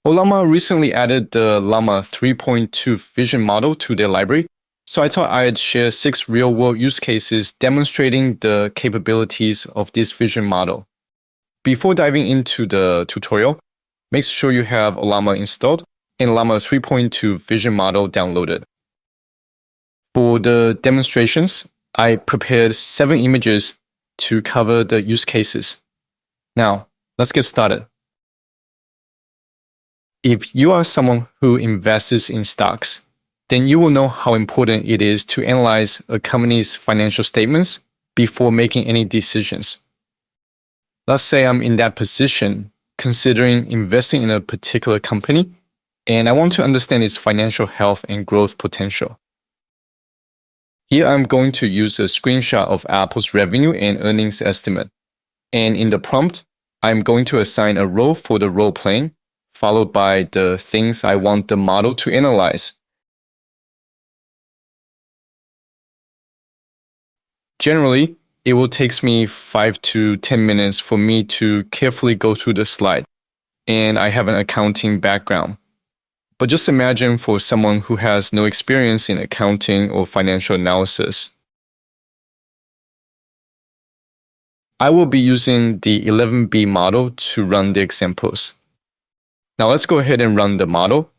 Ollama recently added the Llama 3.2 vision model to their library, so I thought I'd share 6 real-world use cases demonstrating the capabilities of this vision model. Before diving into the tutorial, make sure you have Ollama installed and Llama 3.2 vision model downloaded. For the demonstrations, I prepared 7 images to cover the use cases. Now, let's get started. If you are someone who invests in stocks, then you will know how important it is to analyze a company's financial statements before making any decisions. Let's say I'm in that position, considering investing in a particular company, and I want to understand its financial health and growth potential. Here I'm going to use a screenshot of Apple's revenue and earnings estimate. And in the prompt, I'm going to assign a role for the role playing, followed by the things I want the model to analyze. Generally, it will take me 5 to 10 minutes for me to carefully go through the slide, and I have an accounting background. But just imagine for someone who has no experience in accounting or financial analysis. I will be using the 11B model to run the examples. Now let's go ahead and run the model.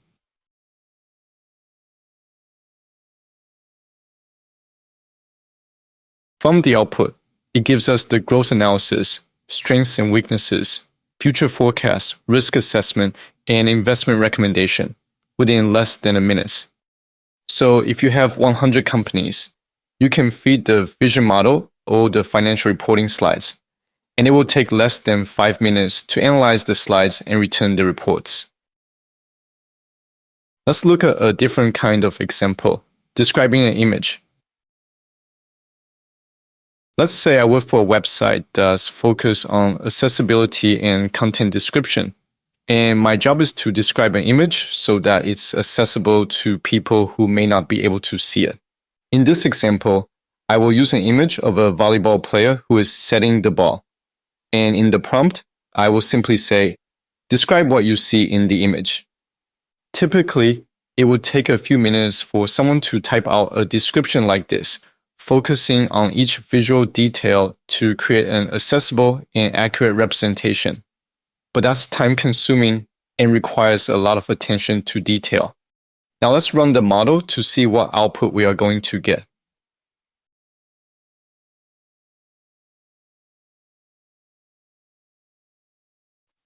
From the output, it gives us the growth analysis, strengths and weaknesses, future forecast, risk assessment, and investment recommendation within less than a minute. So if you have 100 companies, you can feed the vision model or the financial reporting slides, and it will take less than 5 minutes to analyze the slides and return the reports. Let's look at a different kind of example, describing an image. Let's say I work for a website that's focused on accessibility and content description, and my job is to describe an image so that it's accessible to people who may not be able to see it. In this example, I will use an image of a volleyball player who is setting the ball. And in the prompt, I will simply say, describe what you see in the image. Typically, it would take a few minutes for someone to type out a description like this, focusing on each visual detail to create an accessible and accurate representation. But that's time-consuming and requires a lot of attention to detail. Now let's run the model to see what output we are going to get.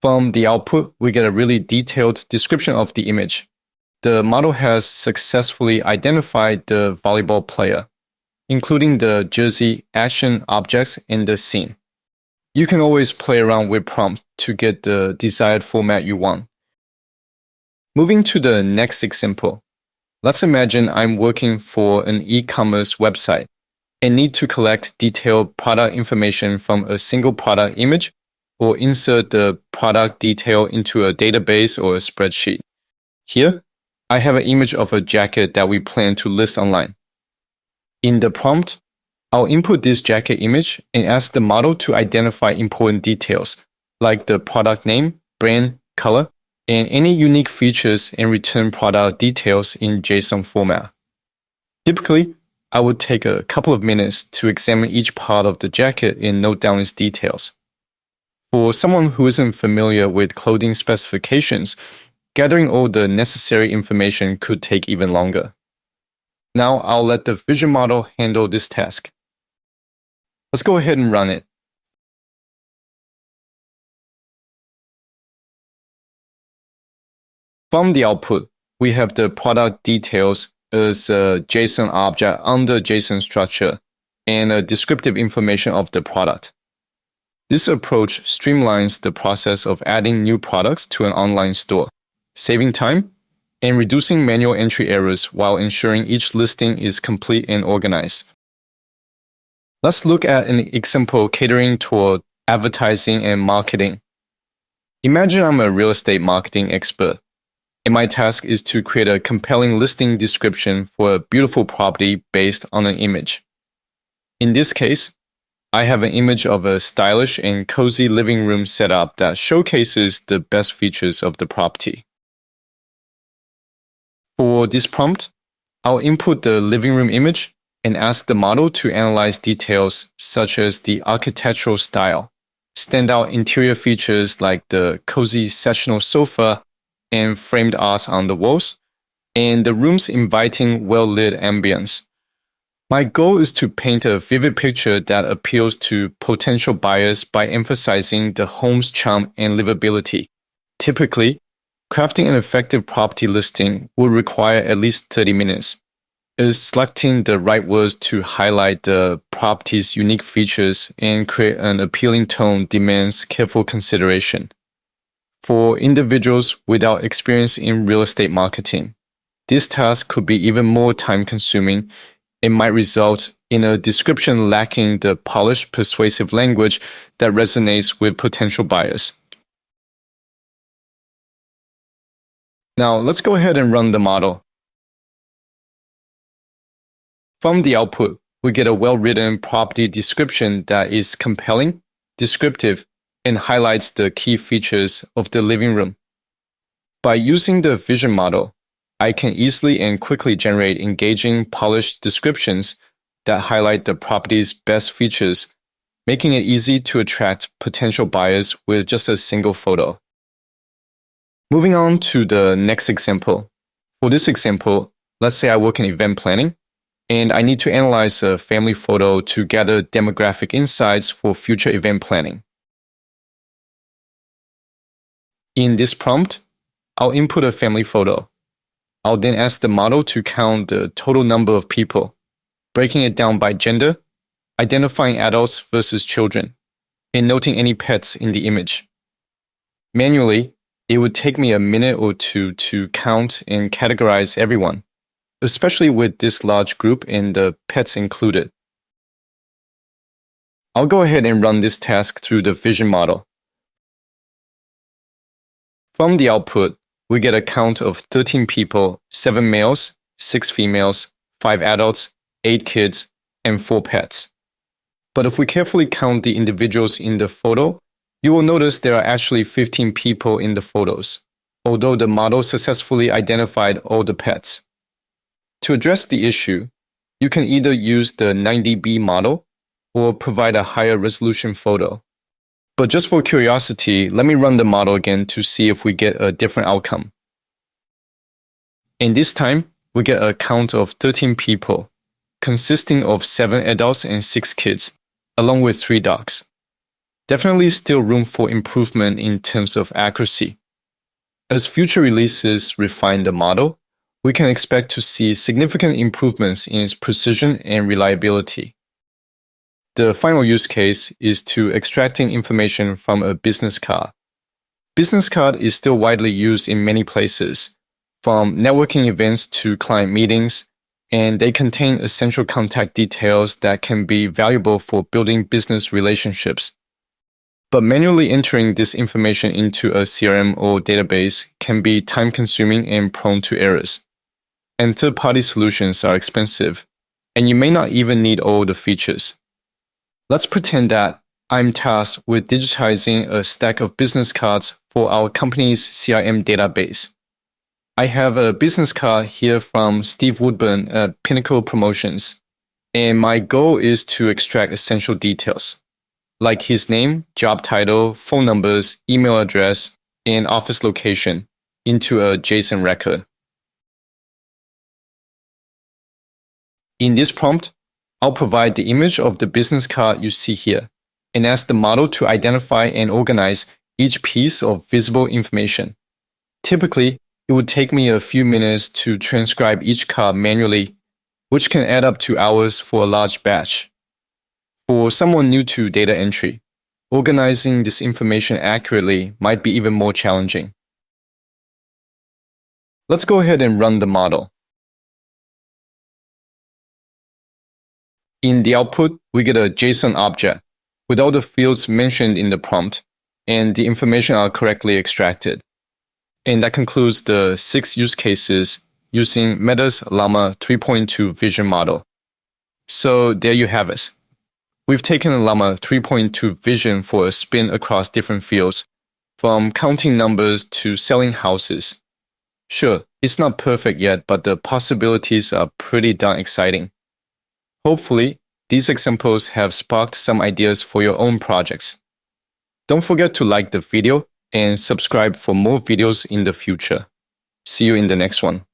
From the output, we get a really detailed description of the image. The model has successfully identified the volleyball player, including the jersey, action, objects, and the scene. You can always play around with prompt to get the desired format you want. Moving to the next example, let's imagine I'm working for an e-commerce website and need to collect detailed product information from a single product image or insert the product detail into a database or a spreadsheet. Here, I have an image of a jacket that we plan to list online. In the prompt, I'll input this jacket image and ask the model to identify important details, like the product name, brand, color, and any unique features and return product details in JSON format. Typically, I would take a couple of minutes to examine each part of the jacket and note down its details. For someone who isn't familiar with clothing specifications, gathering all the necessary information could take even longer. Now I'll let the vision model handle this task. Let's go ahead and run it. From the output, we have the product details as a JSON object under JSON structure and a descriptive information of the product. This approach streamlines the process of adding new products to an online store, saving time and reducing manual entry errors while ensuring each listing is complete and organized. Let's look at an example catering toward advertising and marketing. Imagine I'm a real estate marketing expert, and my task is to create a compelling listing description for a beautiful property based on an image. In this case, I have an image of a stylish and cozy living room setup that showcases the best features of the property. For this prompt, I'll input the living room image and ask the model to analyze details such as the architectural style, standout interior features like the cozy sectional sofa and framed art on the walls, and the room's inviting, well-lit ambience. My goal is to paint a vivid picture that appeals to potential buyers by emphasizing the home's charm and livability. Typically, crafting an effective property listing would require at least 30 minutes, as selecting the right words to highlight the property's unique features and create an appealing tone demands careful consideration. For individuals without experience in real estate marketing, this task could be even more time-consuming and might result in a description lacking the polished, persuasive language that resonates with potential buyers. Now, let's go ahead and run the model. From the output, we get a well-written property description that is compelling, descriptive, and highlights the key features of the living room. By using the vision model, I can easily and quickly generate engaging, polished descriptions that highlight the property's best features, making it easy to attract potential buyers with just a single photo. Moving on to the next example. For this example, let's say I work in event planning, and I need to analyze a family photo to gather demographic insights for future event planning. In this prompt, I'll input a family photo. I'll then ask the model to count the total number of people, breaking it down by gender, identifying adults versus children, and noting any pets in the image. Manually, it would take me a minute or two to count and categorize everyone, especially with this large group and the pets included. I'll go ahead and run this task through the vision model. From the output, we get a count of 13 people, 7 males, 6 females, 5 adults, 8 kids, and 4 pets. But if we carefully count the individuals in the photo, you will notice there are actually 15 people in the photos, although the model successfully identified all the pets. To address the issue, you can either use the 9dB model or provide a higher resolution photo. But just for curiosity, let me run the model again to see if we get a different outcome. And this time, we get a count of 13 people, consisting of 7 adults and 6 kids, along with 3 dogs. Definitely still room for improvement in terms of accuracy. As future releases refine the model, we can expect to see significant improvements in its precision and reliability. The final use case is to extracting information from a business card. Business card is still widely used in many places, from networking events to client meetings, and they contain essential contact details that can be valuable for building business relationships. But manually entering this information into a CRM or database can be time-consuming and prone to errors. And third-party solutions are expensive, and you may not even need all the features. Let's pretend that I'm tasked with digitizing a stack of business cards for our company's CRM database. I have a business card here from Steve Woodburn at Pinnacle Promotions, and my goal is to extract essential details, like his name, job title, phone numbers, email address, and office location, into a JSON record. In this prompt, I'll provide the image of the business card you see here, and ask the model to identify and organize each piece of visible information. Typically, it would take me a few minutes to transcribe each card manually, which can add up to hours for a large batch. For someone new to data entry, organizing this information accurately might be even more challenging. Let's go ahead and run the model. In the output, we get a JSON object with all the fields mentioned in the prompt, and the information are correctly extracted. And that concludes the 6 use cases using Meta's Llama 3.2 vision model. So there you have it. We've taken Llama 3.2 vision for a spin across different fields, from counting numbers to selling houses. Sure, it's not perfect yet, but the possibilities are pretty darn exciting. Hopefully, these examples have sparked some ideas for your own projects. Don't forget to like the video and subscribe for more videos in the future. See you in the next one.